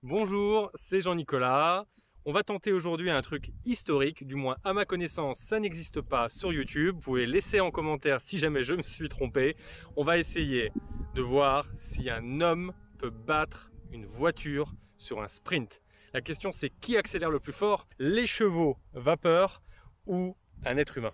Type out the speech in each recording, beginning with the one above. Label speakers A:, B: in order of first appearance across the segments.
A: Bonjour, c'est Jean-Nicolas. On va tenter aujourd'hui un truc historique, du moins à ma connaissance, ça n'existe pas sur YouTube. Vous pouvez laisser en commentaire si jamais je me suis trompé. On va essayer de voir si un homme peut battre une voiture sur un sprint. La question c'est qui accélère le plus fort, les chevaux vapeur ou un être humain?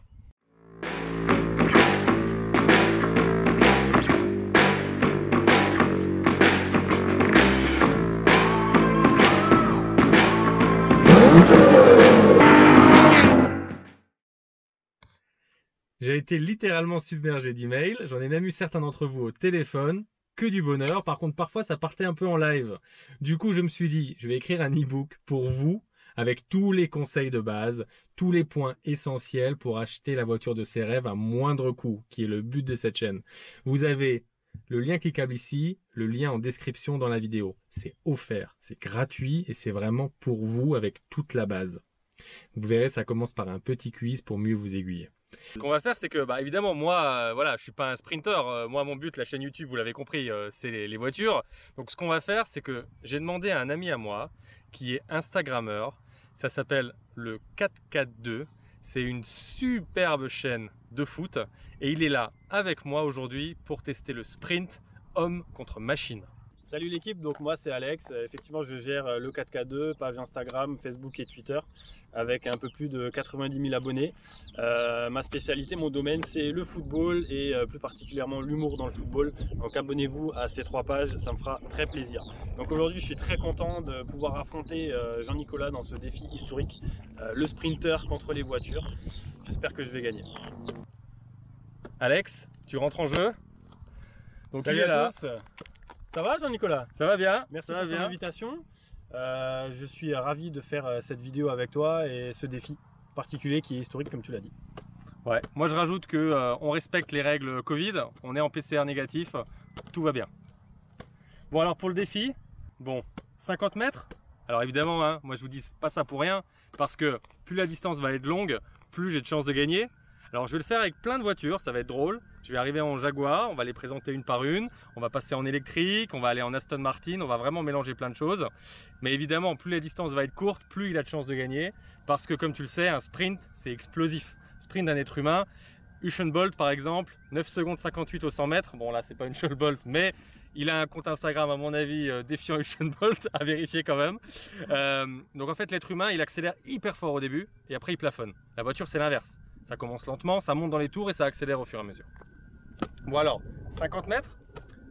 A: J'ai été littéralement submergé d'emails, j'en ai même eu certains d'entre vous au téléphone, que du bonheur. Par contre, parfois ça partait un peu en live. Du coup, je me suis dit, je vais écrire un e-book pour vous, avec tous les conseils de base, tous les points essentiels pour acheter la voiture de ses rêves à moindre coût, qui est le but de cette chaîne. Vous avez le lien cliquable ici, le lien en description dans la vidéo. C'est offert, c'est gratuit et c'est vraiment pour vous avec toute la base. Vous verrez, ça commence par un petit quiz pour mieux vous aiguiller. Ce qu'on va faire, c'est que, évidemment, moi, voilà, je suis pas un sprinter. Moi, mon but, la chaîne YouTube, vous l'avez compris, c'est les voitures. Donc, ce qu'on va faire, c'est que j'ai demandé à un ami à moi qui est Instagrammeur. Ça s'appelle le 442. C'est une superbe chaîne de foot et il est là avec moi aujourd'hui pour tester le sprint homme contre machine.
B: Salut l'équipe, donc moi c'est Alex. Effectivement, je gère le 4K2, page Instagram, Facebook et Twitter avec un peu plus de 90 000 abonnés. Ma spécialité, mon domaine, c'est le football et plus particulièrement l'humour dans le football. Donc abonnez-vous à ces 3 pages, ça me fera très plaisir. Donc aujourd'hui, je suis très content de pouvoir affronter Jean-Nicolas dans ce défi historique, le sprinter contre les voitures. J'espère que je vais gagner.
A: Alex, tu rentres en jeu. Donc
B: salut à tous. Ça va Jean-Nicolas?
A: Ça va bien.
B: Merci pour ton invitation. Je suis ravi de faire cette vidéo avec toi et ce défi particulier qui est historique comme tu l'as dit.
A: Ouais, moi je rajoute que on respecte les règles Covid, on est en PCR négatif, tout va bien. Bon alors pour le défi, 50 mètres. Alors évidemment, hein, moi je vous dis pas ça pour rien, parce que plus la distance va être longue, plus j'ai de chances de gagner. Alors je vais le faire avec plein de voitures, ça va être drôle. Je vais arriver en Jaguar, on va les présenter une par une, on va passer en électrique, on va aller en Aston Martin, on va vraiment mélanger plein de choses. Mais évidemment, plus la distance va être courte, plus il a de chances de gagner. Parce que comme tu le sais, un sprint, c'est explosif. Sprint d'un être humain, Usain Bolt par exemple, 9 secondes 58 au 100 mètres. Bon là, c'est pas Usain Bolt, mais il a un compte Instagram à mon avis défiant Usain Bolt, à vérifier quand même. Donc en fait, l'être humain, il accélère hyper fort au début et après il plafonne. La voiture, c'est l'inverse. Ça commence lentement, ça monte dans les tours et ça accélère au fur et à mesure. Bon alors, 50 mètres?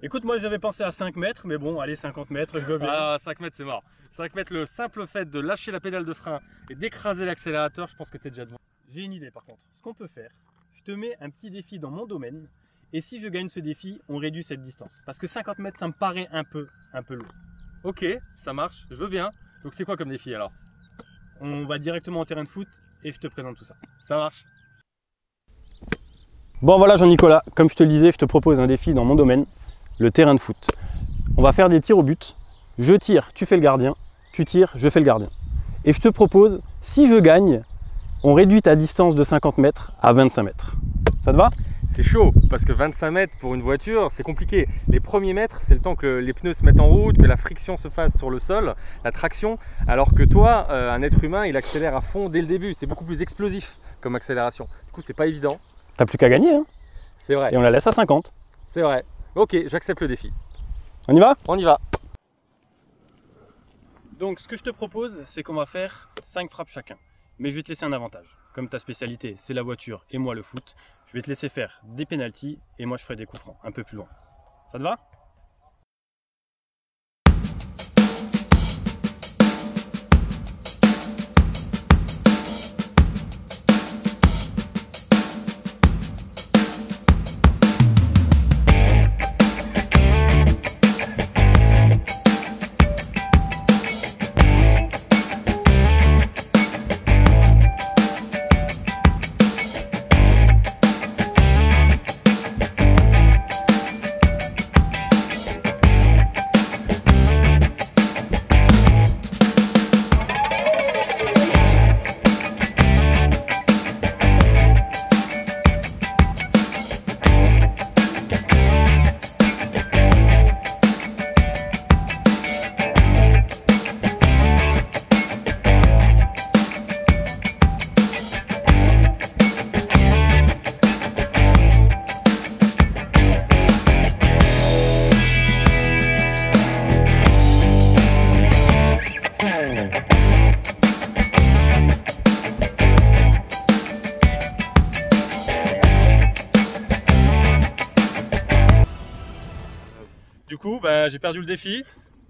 B: Écoute, moi j'avais pensé à 5 mètres, mais bon, allez, 50 mètres, je veux bien.
A: Ah, 5 mètres c'est mort. 5 mètres, le simple fait de lâcher la pédale de frein et d'écraser l'accélérateur, je pense que tu es déjà devant.
B: J'ai une idée par contre. Ce qu'on peut faire, je te mets un petit défi dans mon domaine, et si je gagne ce défi, on réduit cette distance. Parce que 50 mètres, ça me paraît un peu lourd.
A: Ok, ça marche, je veux bien. Donc c'est quoi comme défi alors?
B: On va directement au terrain de foot et je te présente tout ça.
A: Ça marche.
B: Bon voilà Jean-Nicolas, comme je te le disais, je te propose un défi dans mon domaine, le terrain de foot. On va faire des tirs au but. Je tire, tu fais le gardien. Tu tires, je fais le gardien. Et je te propose, si je gagne, on réduit ta distance de 50 mètres à 25 mètres. Ça te va?
A: C'est chaud, parce que 25 mètres pour une voiture, c'est compliqué. Les premiers mètres, c'est le temps que les pneus se mettent en route, que la friction se fasse sur le sol, la traction. Alors que toi, un être humain, il accélère à fond dès le début. C'est beaucoup plus explosif comme accélération. Du coup, c'est pas évident.
B: T'as plus qu'à gagner, hein?
A: C'est vrai.
B: Et on la laisse à 50.
A: C'est vrai. Ok, j'accepte le défi.
B: On y va?
A: On y va.
B: Donc ce que je te propose, c'est qu'on va faire 5 frappes chacun. Mais je vais te laisser un avantage. Comme ta spécialité, c'est la voiture et moi le foot, je vais te laisser faire des pénaltys et moi je ferai des coups francs, un peu plus loin. Ça te va?
A: j'ai perdu le défi.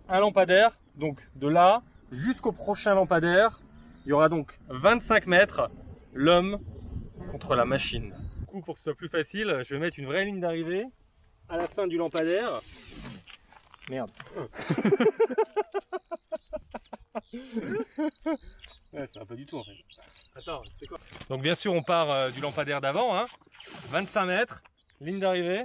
A: Un lampadaire, donc de là jusqu'au prochain lampadaire, il y aura donc 25 mètres, l'homme contre la machine. Du coup, pour que ce soit plus facile, je vais mettre une vraie ligne d'arrivée à la fin du lampadaire. Merde. Ouais, ça va pas du tout en fait. Attends, c'est quoi? Donc bien sûr on part du lampadaire d'avant, hein. 25 mètres, ligne d'arrivée.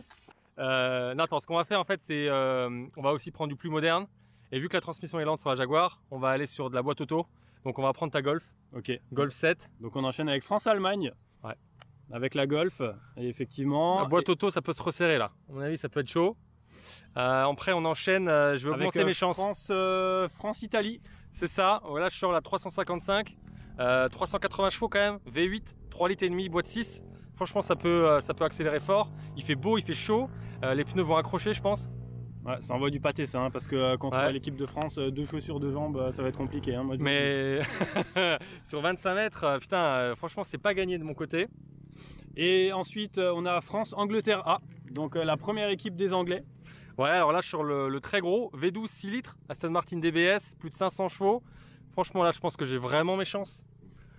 A: Non, attends, ce qu'on va faire en fait c'est on va aussi prendre du plus moderne. Et vu que la transmission est lente sur la Jaguar, on va aller sur de la boîte auto. Donc on va prendre ta Golf.
B: Ok.
A: Golf 7.
B: Donc on enchaîne avec France-Allemagne.
A: Ouais.
B: Avec la Golf. Et effectivement.
A: La boîte auto ça peut se resserrer là. À mon avis ça peut être chaud. Après on enchaîne, je vais augmenter mes chances.
B: France-Italie.
A: C'est ça, voilà, je sors la 355, 380 chevaux quand même, V8, 3 litres et demi, boîte 6. Franchement ça peut accélérer fort. Il fait beau, il fait chaud, les pneus vont accrocher je pense.
B: Ouais, ça envoie du pâté ça, hein, parce que contre l'équipe de France, 2 chaussures, 2 jambes, ça va être compliqué. Hein, moi,
A: mais sur 25 mètres, putain, franchement c'est pas gagné de mon côté.
B: Et ensuite on a France-Angleterre A, donc la première équipe des Anglais.
A: Ouais, alors là sur le très gros, V12 6 litres, Aston Martin DBS, plus de 500 chevaux. Franchement là je pense que j'ai vraiment mes chances.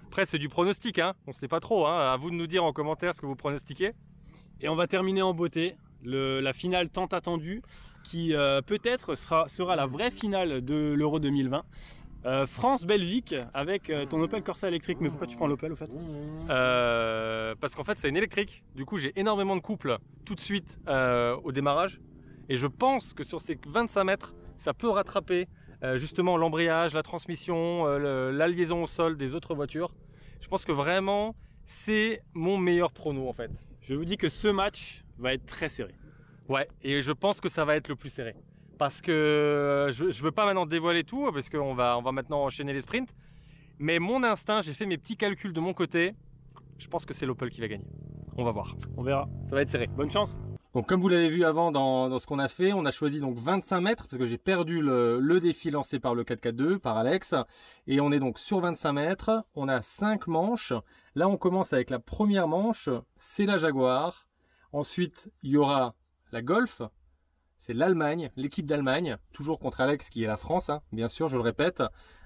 A: Après c'est du pronostic, hein, on sait pas trop, hein. À vous de nous dire en commentaire ce que vous pronostiquez.
B: Et on va terminer en beauté, la finale tant attendue, qui peut-être sera la vraie finale de l'Euro 2020. France-Belgique avec ton Opel Corsa électrique. Mais pourquoi tu prends l'Opel au fait?
A: Parce qu'en fait c'est une électrique, du coup j'ai énormément de couple tout de suite au démarrage. Et je pense que sur ces 25 mètres, ça peut rattraper justement l'embrayage, la transmission, la liaison au sol des autres voitures. Je pense que vraiment, c'est mon meilleur prono en fait.
B: Je vous dis que ce match va être très serré.
A: Ouais, et je pense que ça va être le plus serré. Parce que je ne veux pas maintenant dévoiler tout, parce qu'on va maintenant enchaîner les sprints. Mais mon instinct, j'ai fait mes petits calculs de mon côté. Je pense que c'est l'Opel qui va gagner. On va voir.
B: On verra.
A: Ça va être serré.
B: Bonne chance.
A: Donc comme vous l'avez vu avant dans ce qu'on a fait, on a choisi donc 25 mètres parce que j'ai perdu le défi lancé par le 4x2, par Alex. Et on est donc sur 25 mètres, on a 5 manches. Là on commence avec la première manche, c'est la Jaguar. Ensuite il y aura la Golf, c'est l'Allemagne, l'équipe d'Allemagne, toujours contre Alex qui est la France, hein, bien sûr je le répète.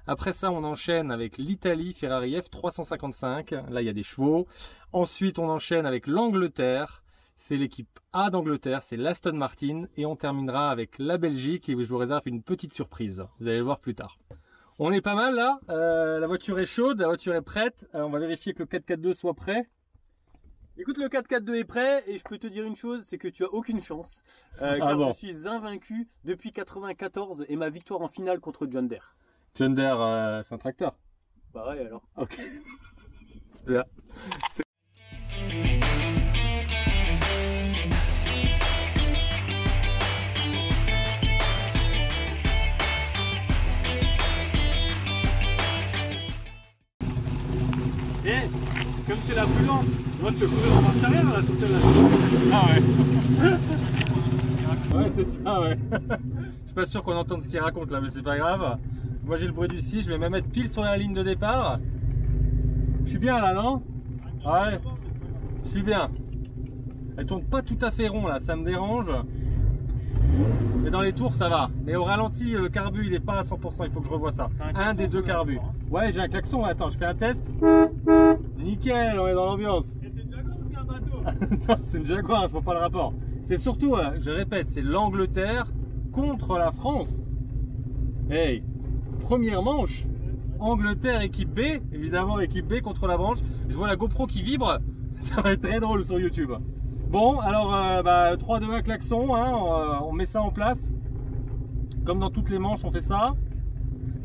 A: Après ça on enchaîne avec l'Italie, Ferrari F355, là il y a des chevaux. Ensuite on enchaîne avec l'Angleterre. C'est l'équipe A d'Angleterre, c'est l'Aston Martin. Et on terminera avec la Belgique et je vous réserve une petite surprise. Vous allez le voir plus tard. On est pas mal là, la voiture est chaude, la voiture est prête. On va vérifier que le 4x2 soit prêt.
B: Écoute, le 4x2 est prêt et je peux te dire une chose, c'est que tu as aucune chance. Car bon. Je suis invaincu depuis 94 et ma victoire en finale contre John Deere.
A: John Deere, c'est un tracteur.
B: Bah ouais alors.
A: Ok. C'est là.
B: Et comme c'est la plus lente, moi je te courir en marche arrière là tout à l'heure.
A: Ah ouais. Ouais c'est ça ouais. Je suis pas sûr qu'on entende ce qu'il raconte là mais c'est pas grave. Moi j'ai le bruit du scie, je vais même mettre pile sur la ligne de départ. Je suis bien là non? Ouais. Je suis bien. Elle tourne pas tout à fait rond là, ça me dérange. Mais dans les tours ça va. Mais au ralenti le carbu il est pas à 100%, il faut que je revoie ça. Un des deux carbus. Ouais j'ai un klaxon, attends je fais un test. Nickel, on est dans l'ambiance.
B: Et c'est une Jaguar ou c'est un bateau?
A: Non c'est une Jaguar, je vois pas le rapport. C'est surtout, je répète, c'est l'Angleterre contre la France. Hey, première manche. Angleterre équipe B, évidemment équipe B contre la branche. Je vois la GoPro qui vibre, ça va être très drôle sur YouTube. Bon, alors 3, 2, 1, klaxon, hein, on met ça en place. Comme dans toutes les manches, on fait ça.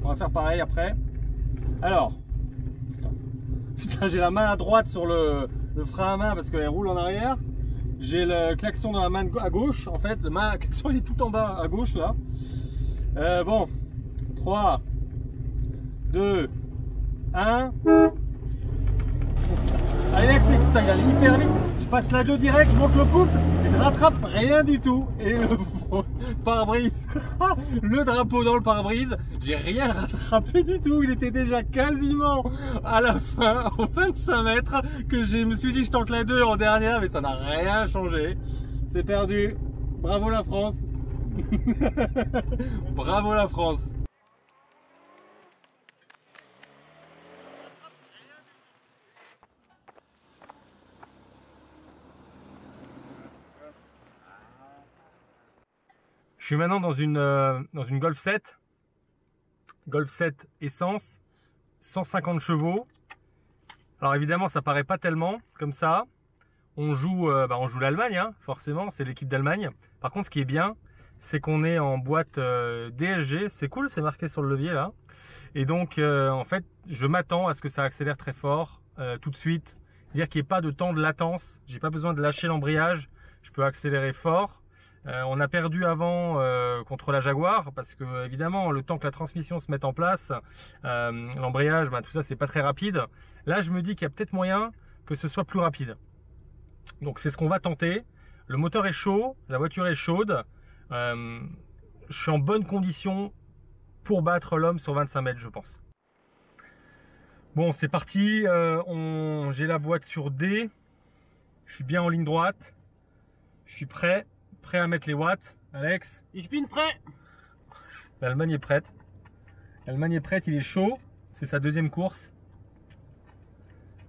A: On va faire pareil après. Alors, putain j'ai la main à droite sur le frein à main parce qu'elle roule en arrière. J'ai le klaxon dans la main à gauche. En fait, le klaxon il est tout en bas à gauche là. Bon, 3, 2, 1. Allez l'accès, putain il allait hyper vite. Je passe la 2 direct, je monte le couple et je rattrape rien du tout. Et le pare-brise, le drapeau dans le pare-brise, j'ai rien rattrapé du tout. Il était déjà quasiment à la fin, aux 25 mètres, que je me suis dit je tente la 2 en dernière, mais ça n'a rien changé. C'est perdu. Bravo la France. Bravo la France. Je suis maintenant dans une Golf 7. Golf 7 essence, 150 chevaux. Alors évidemment, ça paraît pas tellement comme ça. On joue l'Allemagne, hein, forcément, c'est l'équipe d'Allemagne. Par contre, ce qui est bien, c'est qu'on est en boîte DSG. C'est cool, c'est marqué sur le levier là. Et donc, en fait, je m'attends à ce que ça accélère très fort tout de suite. C'est-à-dire qu'il n'y ait pas de temps de latence. J'ai pas besoin de lâcher l'embrayage. Je peux accélérer fort. On a perdu avant contre la Jaguar parce que évidemment le temps que la transmission se mette en place, l'embrayage, tout ça c'est pas très rapide. Là je me dis qu'il y a peut-être moyen que ce soit plus rapide. Donc c'est ce qu'on va tenter. Le moteur est chaud, la voiture est chaude. Je suis en bonne condition pour battre l'homme sur 25 mètres je pense. Bon c'est parti, j'ai la boîte sur D. Je suis bien en ligne droite. Je suis prêt à mettre les watts. Alex?
B: Ich bin prêt.
A: L'Allemagne est prête. L'Allemagne est prête, il est chaud. C'est sa deuxième course.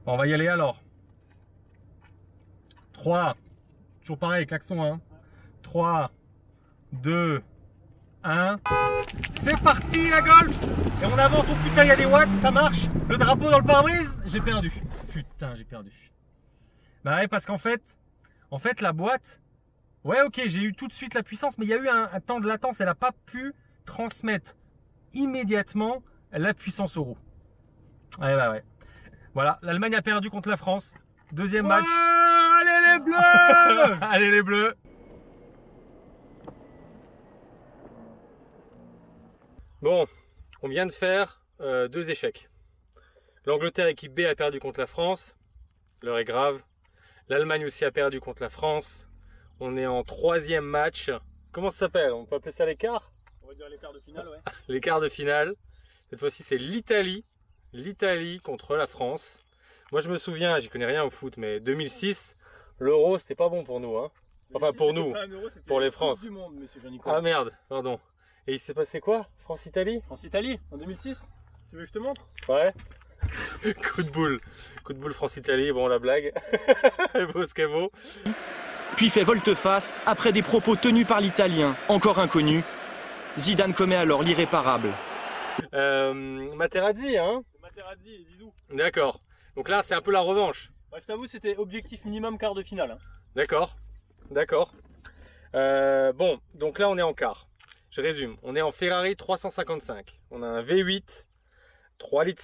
A: Bon, on va y aller alors. 3. Toujours pareil, klaxon. Hein. 3, 2, 1. C'est parti la Golf. Et on avance. Oh putain, il y a des watts, ça marche. Le drapeau dans le pare-brise. J'ai perdu. Putain, j'ai perdu. Bah ouais, parce qu'en fait, la boîte... Ouais, ok, j'ai eu tout de suite la puissance, mais il y a eu un temps de latence. Elle n'a pas pu transmettre immédiatement la puissance aux roues. Ouais, bah ouais. Voilà, l'Allemagne a perdu contre la France. Deuxième match.
B: Allez les Bleus.
A: Allez les Bleus. Bon, on vient de faire 2 échecs. L'Angleterre équipe B a perdu contre la France. L'heure est grave. L'Allemagne aussi a perdu contre la France. On est en 3e match. Comment ça s'appelle? On peut appeler ça l'écart?
B: On va dire les quarts de finale, ouais.
A: Les quarts de finale. Cette fois-ci, c'est l'Italie. L'Italie contre la France. Moi, je me souviens, j'y connais rien au foot, mais 2006, l'Euro, c'était pas bon pour nous. Hein. Enfin, pour nous, pour les France.
B: Du monde, monsieur Jean-Nicolas.
A: Ah merde, pardon. Et il s'est passé quoi? France-Italie?
B: France-Italie, en 2006. Tu veux que je te montre?
A: Ouais. Coup de boule. Coup de boule France-Italie. Bon, la blague. Elle vaut ce qu'elle vaut.
C: Puis fait volte-face après des propos tenus par l'Italien, encore inconnu. Zidane commet alors l'irréparable.
A: Materazzi, hein?
B: Materazzi et Zizou.
A: D'accord. Donc là, c'est un peu la revanche.
B: Ouais, je t'avoue, c'était objectif minimum quart de finale. Hein.
A: D'accord. D'accord. Bon, donc là, on est en quart. Je résume. On est en Ferrari 355. On a un V8, 3,5 litres,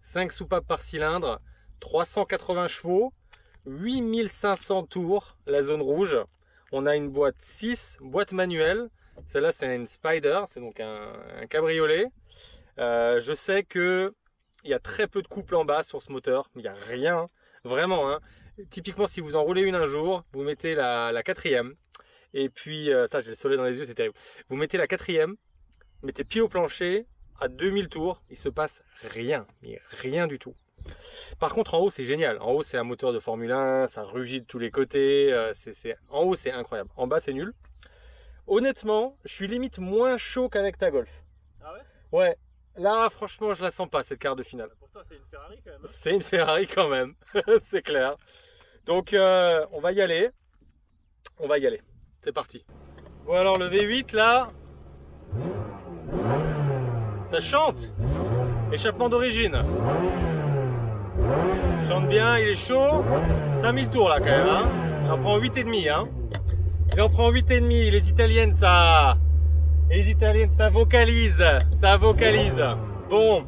A: 5 soupapes par cylindre, 380 chevaux. 8500 tours, la zone rouge. On a une boîte 6, boîte manuelle. Celle-là, c'est une Spider, c'est donc un cabriolet. Je sais que il y a très peu de couple en bas sur ce moteur. Il n'y a rien, vraiment. Hein. Typiquement, si vous en roulez une un jour, vous mettez la 4e. Et puis, j'ai le soleil dans les yeux, c'est terrible. Vous mettez la 4e, mettez pied au plancher, à 2000 tours, il se passe rien, mais rien du tout. Par contre en haut c'est génial, en haut c'est un moteur de Formule 1, ça rugit de tous les côtés, en haut c'est incroyable, en bas c'est nul. Honnêtement, je suis limite moins chaud qu'avec ta Golf.
B: Ah ouais?
A: Ouais, là franchement je la sens pas cette quart de finale.
B: Pour toi c'est une Ferrari quand même. Hein.
A: C'est une Ferrari quand même, c'est clair. Donc on va y aller, c'est parti. Bon alors le V8 là, ça chante, échappement d'origine. Chante bien, il est chaud. 5000 tours là quand même. Hein. Il en prend 8,5. Hein. Il en prend 8,5. Les Italiennes, ça vocalise. Ça vocalise. Bon.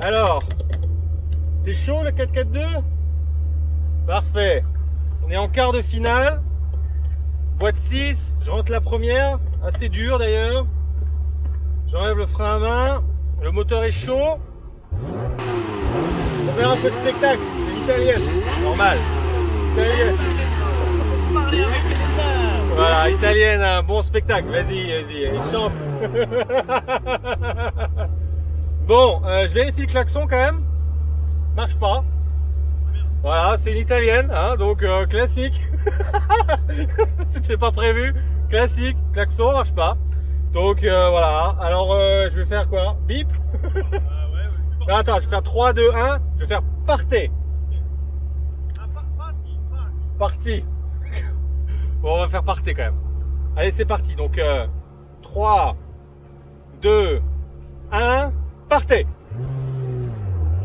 A: Alors. T'es chaud le 4x4-2? Parfait. On est en quart de finale. Boîte 6. Je rentre la première. Assez dur d'ailleurs. J'enlève le frein à main. Le moteur est chaud. On verra un peu de spectacle, c'est l'italienne, normal. Italienne. Voilà, italienne, un bon spectacle. Vas-y, il chante. Bon, je vérifie le klaxon quand même. Marche pas. Voilà, c'est une italienne, hein, donc classique. C'était pas prévu. classique, klaxon marche pas. Donc voilà, alors je vais faire quoi? Bip. Non, attends, je vais faire 3, 2, 1, je vais faire partez. Parti. Bon, on va faire partez quand même. Allez, c'est parti. Donc 3, 2, 1, partez.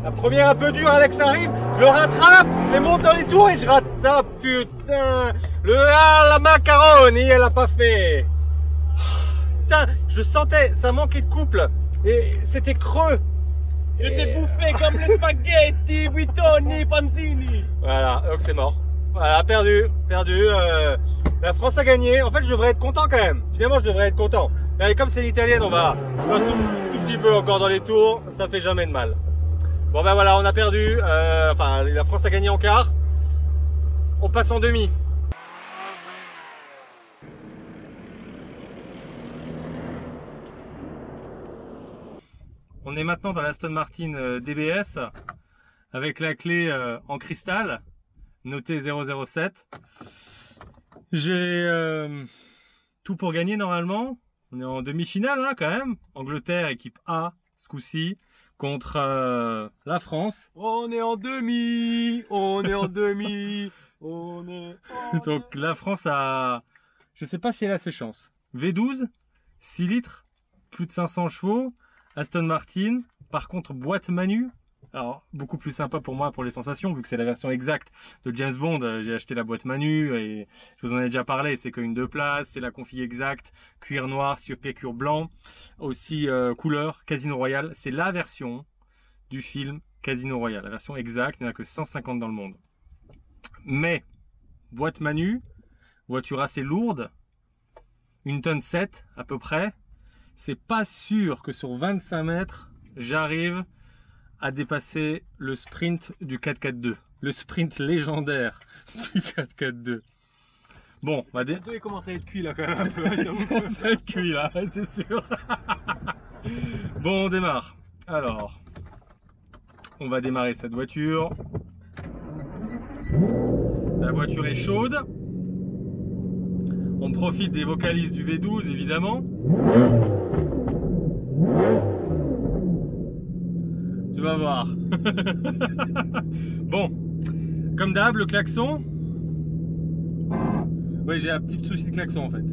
A: La première un peu dure, Alex arrive, je le rattrape, je monte dans les tours et je rattrape, putain. La macaroni, elle a pas fait. Putain, je sentais, ça manquait de couple et c'était creux.
B: Je t'ai bouffé comme les spaghetti, buitoni, panzini.
A: Voilà, donc c'est mort. Voilà, perdu. La France a gagné. En fait, je devrais être content quand même. Finalement, je devrais être content. Mais comme c'est l'italienne, on va tout petit peu encore dans les tours. Ça fait jamais de mal. Bon ben voilà, on a perdu. Enfin, la France a gagné en quart. On passe en demi. On est maintenant dans l'Aston Martin DBS avec la clé en cristal notée 007. J'ai tout pour gagner normalement. On est en demi-finale hein, quand même. Angleterre équipe A ce coup-ci contre la France.
B: On est en demi.
A: Donc la France a, je sais pas si elle a ses chances. V12, 6 litres, plus de 500 chevaux. Aston Martin, par contre boîte Manu, alors beaucoup plus sympa pour moi pour les sensations vu que c'est la version exacte de James Bond. J'ai acheté la boîte Manu et je vous en ai déjà parlé, c'est qu'une 2 places, c'est la config exacte, cuir noir sur cuir blanc, aussi couleur Casino Royale, c'est la version du film Casino Royale, la version exacte, il n'y en a que 150 dans le monde. Mais boîte Manu, voiture assez lourde, 1,7 tonne à peu près. C'est pas sûr que sur 25 mètres, j'arrive à dépasser le sprint du 4x4-2. Le sprint légendaire du 4x4-2. Bon, on va
B: il commence à être cuit là quand même un peu.
A: Il commence à être cuit là, c'est sûr. Bon, on démarre. Alors, on va démarrer cette voiture. La voiture est chaude. On profite des vocalises du V12 évidemment. Tu vas voir. Bon, comme d'hab, le klaxon. Oui, j'ai un petit souci de klaxon en fait.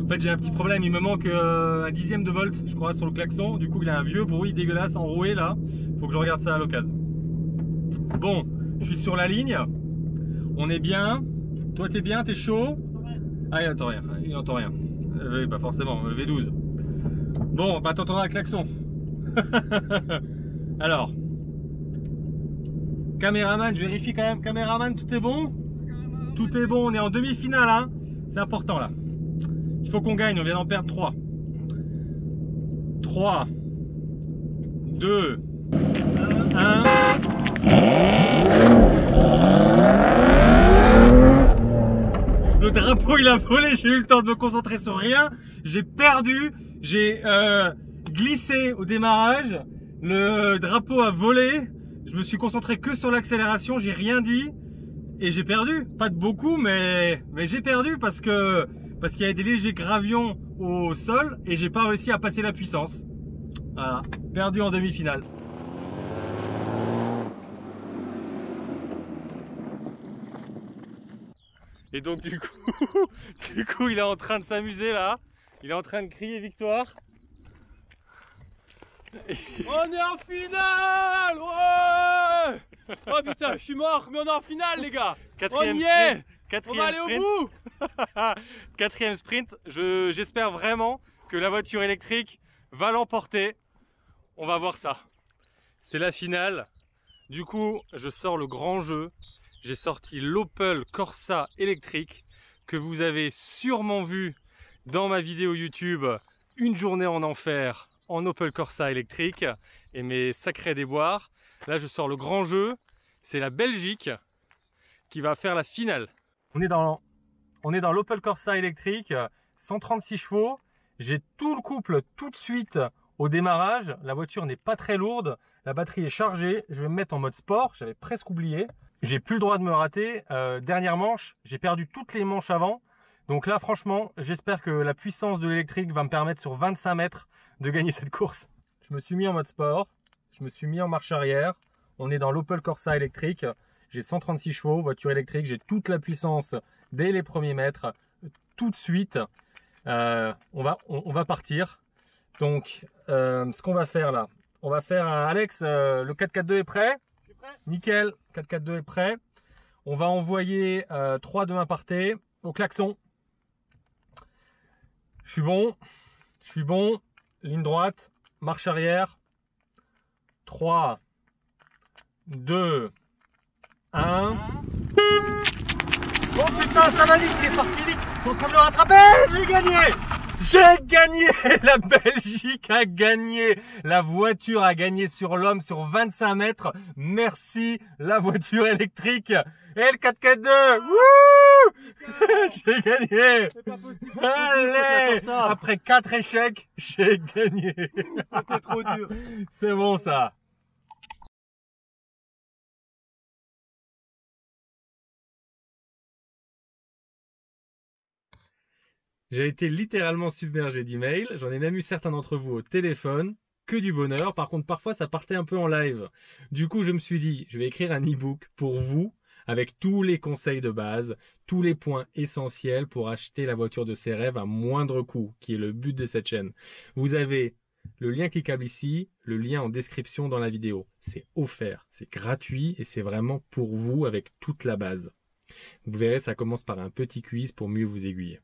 A: En fait, j'ai un petit problème, il me manque un dixième de volt, je crois, sur le klaxon. Du coup, il a un vieux bruit dégueulasse enroué là. Faut que je regarde ça à l'occasion. Bon, je suis sur la ligne. On est bien. Toi, t'es bien, t'es chaud. Ah, il n'entend rien. Il n'entend rien. Oui, bah forcément, V12. Bon, bah t'entendras le klaxon. Alors, caméraman, je vérifie quand même. Caméraman, tout est bon? Tout est bon, on est en demi-finale, hein. C'est important là. Il faut qu'on gagne, on vient d'en perdre 3. 3, 2, 1. Le drapeau il a volé, j'ai eu le temps de me concentrer sur rien. J'ai perdu, j'ai glissé au démarrage. Le drapeau a volé. Je me suis concentré que sur l'accélération, j'ai rien dit. Et j'ai perdu, pas de beaucoup, mais j'ai perdu parce qu'il y avait des légers gravions au sol et j'ai pas réussi à passer la puissance. Voilà, perdu en demi-finale. Et donc du coup, il est en train de s'amuser là. Il est en train de crier victoire.
B: On est en finale! Ouais! Oh putain, je suis mort, mais on est en finale les gars!
A: Quatrième
B: on y est!
A: sprint.
B: On va aller au bout!
A: Quatrième sprint, j'espère vraiment que la voiture électrique va l'emporter. On va voir ça. C'est la finale. Du coup, je sors le grand jeu. J'ai sorti l'Opel Corsa électrique que vous avez sûrement vu dans ma vidéo YouTube Une journée en enfer en Opel Corsa électrique et mes sacrés déboires. Là, je sors le grand jeu. C'est la Belgique qui va faire la finale. On est dans l'Opel Corsa électrique, 136 chevaux. J'ai tout le couple tout de suite au démarrage. La voiture n'est pas très lourde. La batterie est chargée. Je vais me mettre en mode sport. J'avais presque oublié. J'ai plus le droit de me rater. Dernière manche, j'ai perdu toutes les manches avant. Donc là, franchement, j'espère que la puissance de l'électrique va me permettre sur 25 mètres de gagner cette course. Je me suis mis en mode sport, je me suis mis en marche arrière. On est dans l'Opel Corsa électrique. J'ai 136 chevaux, voiture électrique. J'ai toute la puissance dès les premiers mètres. Tout de suite, on va partir. Donc, ce qu'on va faire là, on va faire un Alex, le 4x4-2 est prêt?
B: Je suis prêt.
A: Nickel, 4x4-2 est prêt. On va envoyer 3 de main partée au klaxon. Je suis bon. Ligne droite, marche arrière. 3, 2, 1. Oh putain, ça va vite, il est parti vite. Je suis en train de le rattraper, j'ai gagné. J'ai gagné. La Belgique a gagné. La voiture a gagné sur l'homme sur 25 mètres. Merci la voiture électrique. Et le 4x4-2. Wouh. J'ai gagné.
B: C'est pas possible.
A: Allez, après 4 échecs, j'ai gagné.
B: C'était trop dur.
A: C'est bon ça. J'ai été littéralement submergé d'emails. J'en ai même eu certains d'entre vous au téléphone. Que du bonheur. Par contre, parfois, ça partait un peu en live. Du coup, je me suis dit, je vais écrire un e-book pour vous avec tous les conseils de base, tous les points essentiels pour acheter la voiture de ses rêves à moindre coût, qui est le but de cette chaîne. Vous avez le lien cliquable ici, le lien en description dans la vidéo. C'est offert, c'est gratuit et c'est vraiment pour vous avec toute la base. Vous verrez, ça commence par un petit quiz pour mieux vous aiguiller.